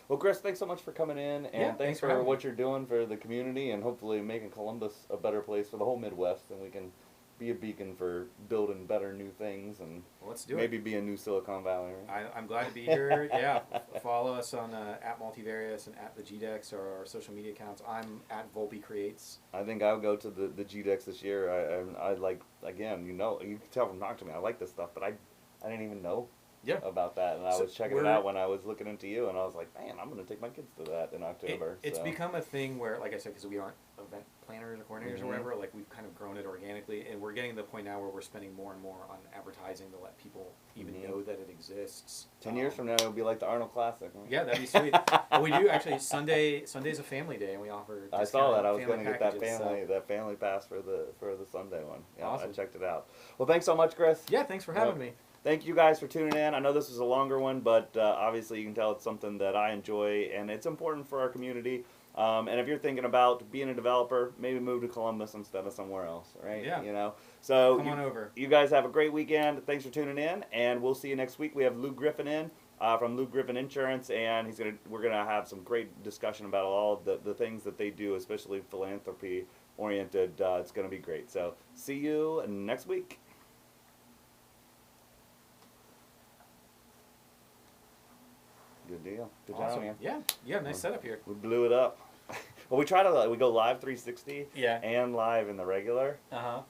[SPEAKER 1] Well, Chris, thanks so much for coming in, and thanks for
[SPEAKER 2] having
[SPEAKER 1] what
[SPEAKER 2] me.
[SPEAKER 1] you're doing for the community, and hopefully making Columbus a better place for the whole Midwest, and we can be a beacon for building better new things, and
[SPEAKER 2] Let's do
[SPEAKER 1] maybe be a new Silicon Valley. Right?
[SPEAKER 2] I'm glad to be here. Follow us on at Multivarious and at the GDEX, or our social media accounts. I'm at Volpe Creates.
[SPEAKER 1] I think I'll go to the GDEX this year. I like, again, you can tell from talking to me, I like this stuff, but I didn't even know about that, and I was checking it out when I was looking into you, and I was like, man, I'm going to take my kids to that in October.
[SPEAKER 2] It's become a thing where, like I said, because we aren't event planners or coordinators or whatever, like we've kind of grown it organically, and we're getting to the point now where we're spending more and more on advertising to let people even know that it exists.
[SPEAKER 1] 10 years from now, it'll be like the Arnold Classic. Right?
[SPEAKER 2] Yeah, that'd be sweet. And we do actually, Sunday's a family day, and we offer
[SPEAKER 1] I saw that. I was
[SPEAKER 2] going to
[SPEAKER 1] get that family pass for the Sunday one. Yeah,
[SPEAKER 2] awesome.
[SPEAKER 1] I checked it out. Well, thanks so much, Chris.
[SPEAKER 2] Yeah, thanks for having me.
[SPEAKER 1] Thank you guys for tuning in. I know this is a longer one, but obviously you can tell it's something that I enjoy, and it's important for our community. And if you're thinking about being a developer, maybe move to Columbus instead of somewhere else, right?
[SPEAKER 2] Yeah.
[SPEAKER 1] So
[SPEAKER 2] come on over.
[SPEAKER 1] You guys have a great weekend. Thanks for tuning in, and we'll see you next week. We have Lou Griffin in from Lou Griffin Insurance, and we're gonna have some great discussion about all the things that they do, especially philanthropy oriented. It's going to be great. So see you next week. Good deal. Good
[SPEAKER 2] Awesome.
[SPEAKER 1] job, man.
[SPEAKER 2] Yeah, yeah, nice setup here.
[SPEAKER 1] We blew it up. Well, we try to we go live 360
[SPEAKER 2] Yeah.
[SPEAKER 1] and live in the regular.
[SPEAKER 2] Uh huh.